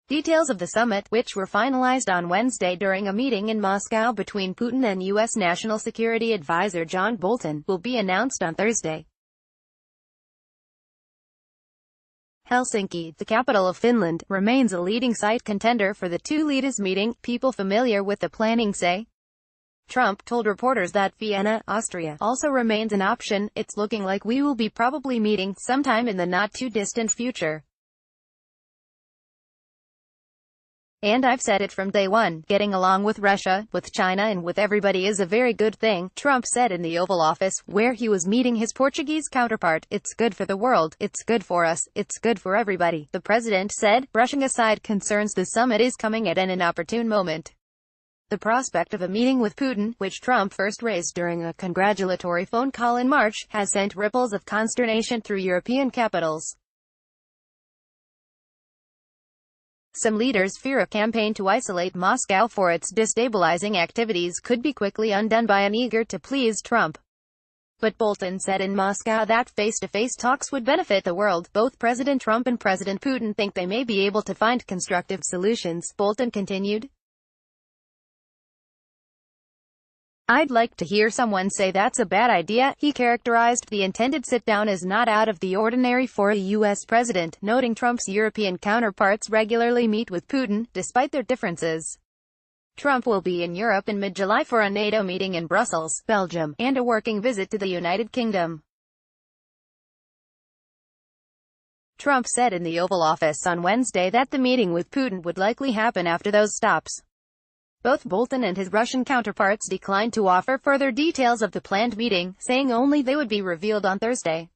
Details of the summit, which were finalized on Wednesday during a meeting in Moscow between Putin and U.S. National Security Advisor John Bolton, will be announced on Thursday. Helsinki, the capital of Finland, remains a leading site contender for the two leaders' meeting, people familiar with the planning say. Trump told reporters that Vienna, Austria, also remains an option. It's looking like we will be probably meeting sometime in the not-too-distant future. And I've said it from day one, getting along with Russia, with China and with everybody is a very good thing, Trump said in the Oval Office, where he was meeting his Portuguese counterpart. It's good for the world, it's good for us, it's good for everybody, the president said, brushing aside concerns the summit is coming at an inopportune moment. The prospect of a meeting with Putin, which Trump first raised during a congratulatory phone call in March, has sent ripples of consternation through European capitals. Some leaders fear a campaign to isolate Moscow for its destabilizing activities could be quickly undone by an eager-to-please Trump. But Bolton said in Moscow that face-to-face talks would benefit the world. Both President Trump and President Putin think they may be able to find constructive solutions, Bolton continued. I'd like to hear someone say that's a bad idea. He characterized the intended sit-down as not out of the ordinary for a U.S. president, noting Trump's European counterparts regularly meet with Putin, despite their differences. Trump will be in Europe in mid-July for a NATO meeting in Brussels, Belgium, and a working visit to the United Kingdom. Trump said in the Oval Office on Wednesday that the meeting with Putin would likely happen after those stops. Both Bolton and his Russian counterparts declined to offer further details of the planned meeting, saying only they would be revealed on Thursday.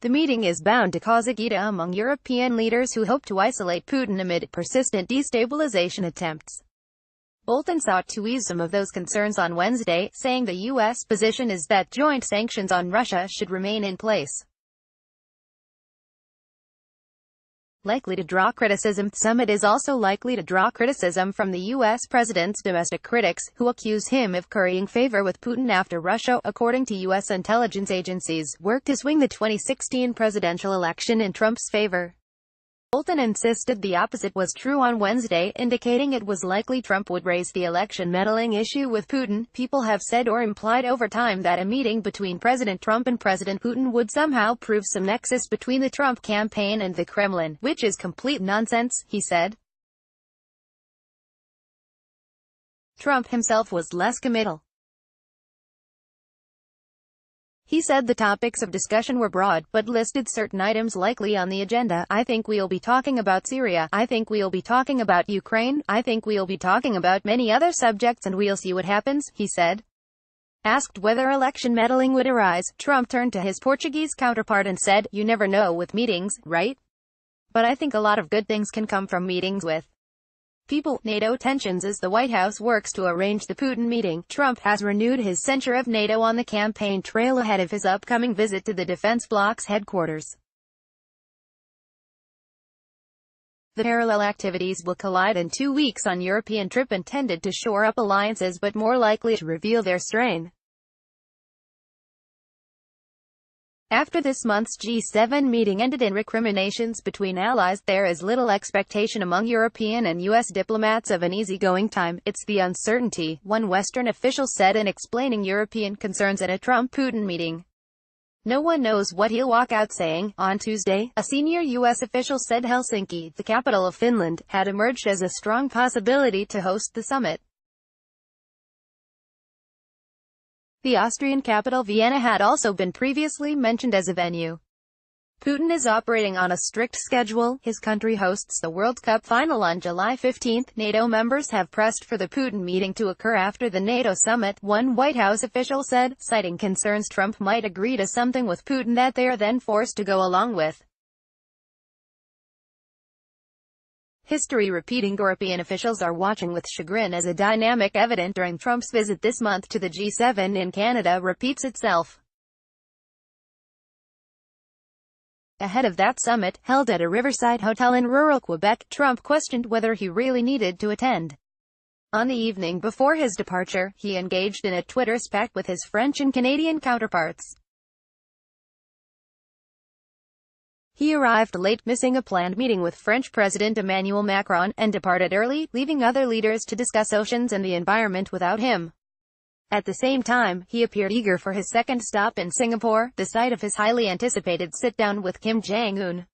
The meeting is bound to cause agita among European leaders who hope to isolate Putin amid persistent destabilization attempts. Bolton sought to ease some of those concerns on Wednesday, saying the U.S. position is that joint sanctions on Russia should remain in place. Likely to draw criticism. The summit is also likely to draw criticism from the U.S. president's domestic critics, who accuse him of currying favor with Putin after Russia, according to U.S. intelligence agencies, worked to swing the 2016 presidential election in Trump's favor. Bolton insisted the opposite was true on Wednesday, indicating it was likely Trump would raise the election meddling issue with Putin. People have said or implied over time that a meeting between President Trump and President Putin would somehow prove some nexus between the Trump campaign and the Kremlin, which is complete nonsense, he said. Trump himself was less committal. He said the topics of discussion were broad, but listed certain items likely on the agenda. I think we'll be talking about Syria. I think we'll be talking about Ukraine. I think we'll be talking about many other subjects and we'll see what happens, he said. Asked whether election meddling would arise, Trump turned to his Portuguese counterpart and said, "You never know with meetings, right? But I think a lot of good things can come from meetings with people." NATO tensions. As the White House works to arrange the Putin meeting, Trump has renewed his censure of NATO on the campaign trail ahead of his upcoming visit to the defense bloc's headquarters. The parallel activities will collide in 2 weeks on European trip intended to shore up alliances but more likely to reveal their strain. After this month's G7 meeting ended in recriminations between allies, there is little expectation among European and U.S. diplomats of an easygoing time. It's the uncertainty, one Western official said in explaining European concerns at a Trump-Putin meeting. No one knows what he'll walk out saying. On Tuesday, a senior U.S. official said Helsinki, the capital of Finland, had emerged as a strong possibility to host the summit. The Austrian capital Vienna had also been previously mentioned as a venue. Putin is operating on a strict schedule. His country hosts the World Cup final on July 15. NATO members have pressed for the Putin meeting to occur after the NATO summit, one White House official said, citing concerns Trump might agree to something with Putin that they are then forced to go along with. History repeating. European officials are watching with chagrin as a dynamic evident during Trump's visit this month to the G7 in Canada repeats itself. Ahead of that summit, held at a riverside hotel in rural Quebec, Trump questioned whether he really needed to attend. On the evening before his departure, he engaged in a Twitter spat with his French and Canadian counterparts. He arrived late, missing a planned meeting with French President Emmanuel Macron, and departed early, leaving other leaders to discuss oceans and the environment without him. At the same time, he appeared eager for his second stop in Singapore, the site of his highly anticipated sit-down with Kim Jong-un.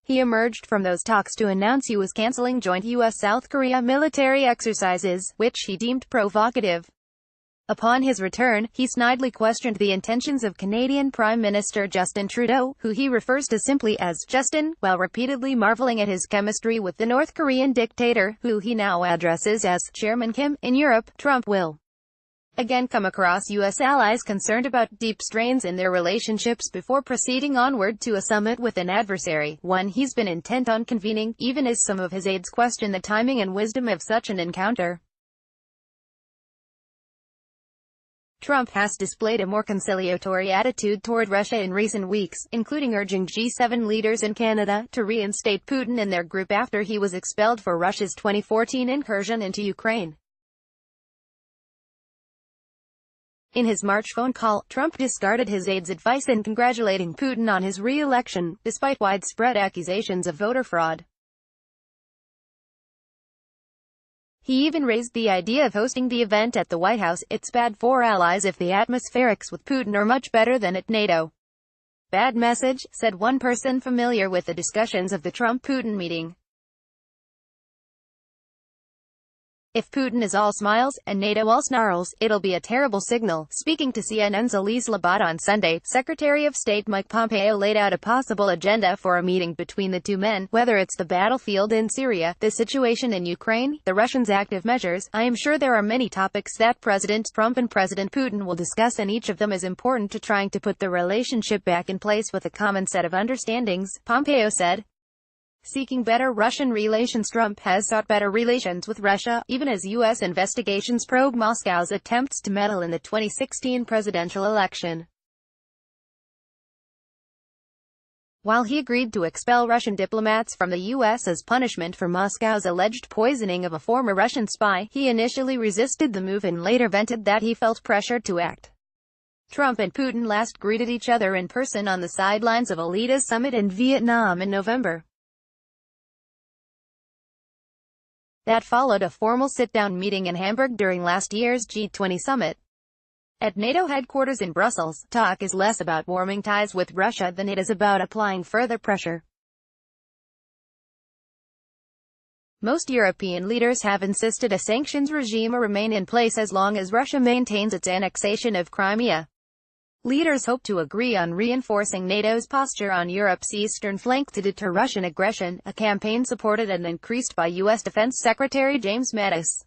He emerged from those talks to announce he was canceling joint U.S.-South Korea military exercises, which he deemed provocative. Upon his return, he snidely questioned the intentions of Canadian Prime Minister Justin Trudeau, who he refers to simply as Justin, while repeatedly marveling at his chemistry with the North Korean dictator, who he now addresses as Chairman Kim. In Europe, Trump will again come across U.S. allies concerned about deep strains in their relationships before proceeding onward to a summit with an adversary, one he's been intent on convening, even as some of his aides question the timing and wisdom of such an encounter. Trump has displayed a more conciliatory attitude toward Russia in recent weeks, including urging G7 leaders in Canada to reinstate Putin in their group after he was expelled for Russia's 2014 incursion into Ukraine. In his March phone call, Trump discarded his aide's advice in congratulating Putin on his re-election, despite widespread accusations of voter fraud. He even raised the idea of hosting the event at the White House. It's bad for allies if the atmospherics with Putin are much better than at NATO. Bad message, said one person familiar with the discussions of the Trump-Putin meeting. If Putin is all smiles, and NATO all snarls, it'll be a terrible signal. Speaking to CNN's Elise Labat on Sunday, Secretary of State Mike Pompeo laid out a possible agenda for a meeting between the two men, whether it's the battlefield in Syria, the situation in Ukraine, the Russians' active measures. I am sure there are many topics that President Trump and President Putin will discuss, and each of them is important to trying to put the relationship back in place with a common set of understandings, Pompeo said. Seeking better Russian relations. Trump has sought better relations with Russia, even as U.S. investigations probe Moscow's attempts to meddle in the 2016 presidential election. While he agreed to expel Russian diplomats from the U.S. as punishment for Moscow's alleged poisoning of a former Russian spy, he initially resisted the move and later vented that he felt pressured to act. Trump and Putin last greeted each other in person on the sidelines of a leaders' summit in Vietnam in November. That followed a formal sit-down meeting in Hamburg during last year's G20 summit. At NATO headquarters in Brussels, talk is less about warming ties with Russia than it is about applying further pressure. Most European leaders have insisted a sanctions regime remain in place as long as Russia maintains its annexation of Crimea. Leaders hope to agree on reinforcing NATO's posture on Europe's eastern flank to deter Russian aggression, a campaign supported and increased by U.S. Defense Secretary James Mattis.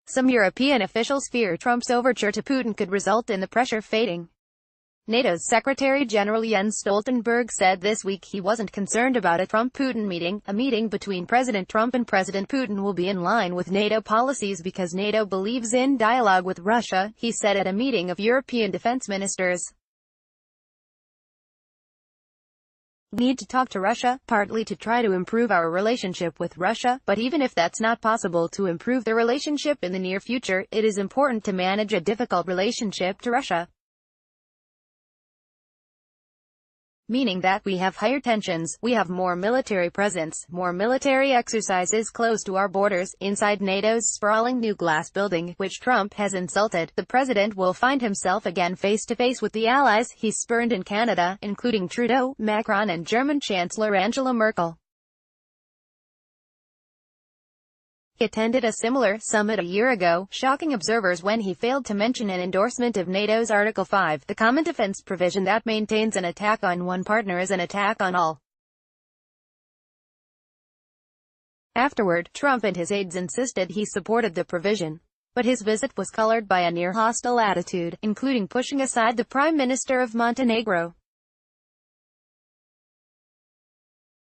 Some European officials fear Trump's overture to Putin could result in the pressure fading. NATO's Secretary-General Jens Stoltenberg said this week he wasn't concerned about a Trump-Putin meeting. A meeting between President Trump and President Putin will be in line with NATO policies because NATO believes in dialogue with Russia, he said at a meeting of European defense ministers. We need to talk to Russia, partly to try to improve our relationship with Russia, but even if that's not possible to improve the relationship in the near future, it is important to manage a difficult relationship to Russia. Meaning that we have higher tensions, we have more military presence, more military exercises close to our borders, inside NATO's sprawling new glass building, which Trump has insulted. The president will find himself again face-to-face with the allies he spurned in Canada, including Trudeau, Macron and German Chancellor Angela Merkel. He attended a similar summit a year ago, shocking observers when he failed to mention an endorsement of NATO's Article 5, the common defense provision that maintains an attack on one partner is an attack on all. Afterward, Trump and his aides insisted he supported the provision. But his visit was colored by a near-hostile attitude, including pushing aside the Prime Minister of Montenegro.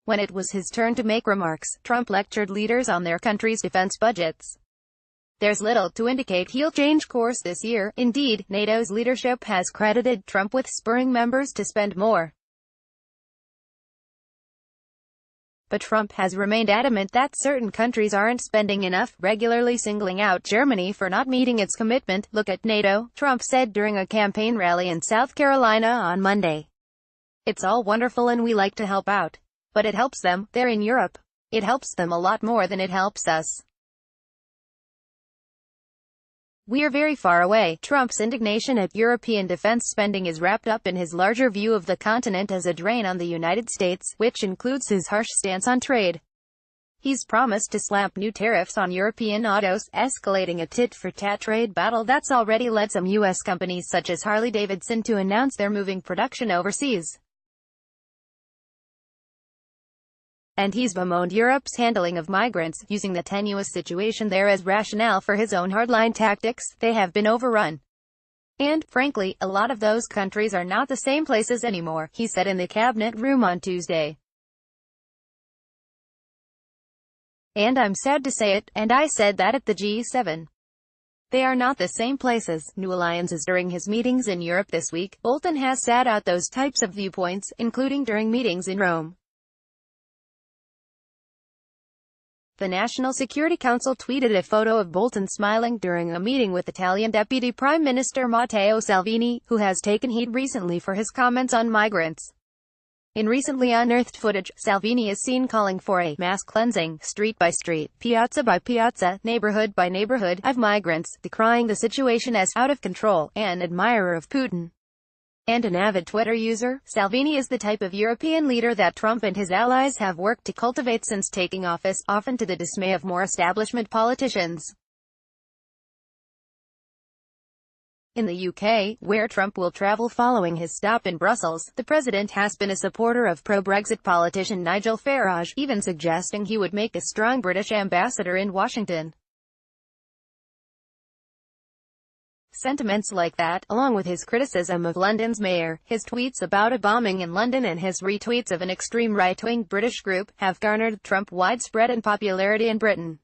When it was his turn to make remarks, Trump lectured leaders on their country's defense budgets. There's little to indicate he'll change course this year. Indeed, NATO's leadership has credited Trump with spurring members to spend more. But Trump has remained adamant that certain countries aren't spending enough, regularly singling out Germany for not meeting its commitment. "Look at NATO," Trump said during a campaign rally in South Carolina on Monday. "It's all wonderful and we like to help out. But it helps them, they're in Europe. It helps them a lot more than it helps us. We're very far away." Trump's indignation at European defense spending is wrapped up in his larger view of the continent as a drain on the United States, which includes his harsh stance on trade. He's promised to slap new tariffs on European autos, escalating a tit-for-tat trade battle that's already led some U.S. companies such as Harley-Davidson to announce they're moving production overseas. And he's bemoaned Europe's handling of migrants, using the tenuous situation there as rationale for his own hardline tactics. "They have been overrun. And, frankly, a lot of those countries are not the same places anymore," he said in the cabinet room on Tuesday. "And I'm sad to say it, and I said that at the G7. They are not the same places." New alliances. During his meetings in Europe this week, Bolton has sat out those types of viewpoints, including during meetings in Rome. The National Security Council tweeted a photo of Bolton smiling during a meeting with Italian Deputy Prime Minister Matteo Salvini, who has taken heat recently for his comments on migrants. In recently unearthed footage, Salvini is seen calling for a mass cleansing, street by street, piazza by piazza, neighborhood by neighborhood, of migrants, decrying the situation as out of control. An admirer of Putin and an avid Twitter user, Salvini is the type of European leader that Trump and his allies have worked to cultivate since taking office, often to the dismay of more establishment politicians. In the UK, where Trump will travel following his stop in Brussels, the president has been a supporter of pro-Brexit politician Nigel Farage, even suggesting he would make a strong British ambassador in Washington. Sentiments like that, along with his criticism of London's mayor, his tweets about a bombing in London and his retweets of an extreme right-wing British group, have garnered Trump widespread unpopularity in Britain.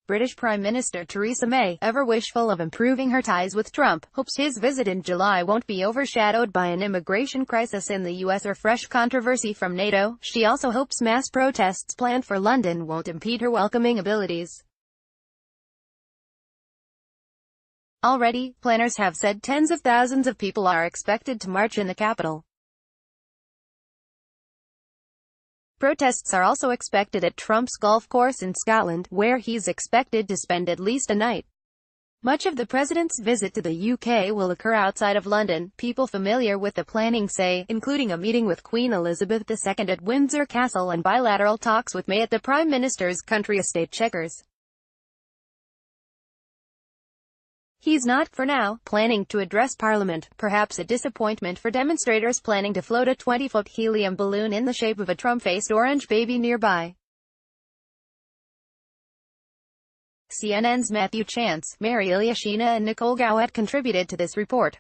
British Prime Minister Theresa May, ever wishful of improving her ties with Trump, hopes his visit in July won't be overshadowed by an immigration crisis in the US or fresh controversy from NATO. She also hopes mass protests planned for London won't impede her welcoming abilities. Already, planners have said tens of thousands of people are expected to march in the capital. Protests are also expected at Trump's golf course in Scotland, where he's expected to spend at least a night. Much of the president's visit to the UK will occur outside of London, people familiar with the planning say, including a meeting with Queen Elizabeth II at Windsor Castle and bilateral talks with May at the Prime Minister's country estate Chequers. He's not, for now, planning to address Parliament, perhaps a disappointment for demonstrators planning to float a 20-foot helium balloon in the shape of a Trump-faced orange baby nearby. CNN's Matthew Chance, Mary Ilyashina and Nicole Gowett contributed to this report.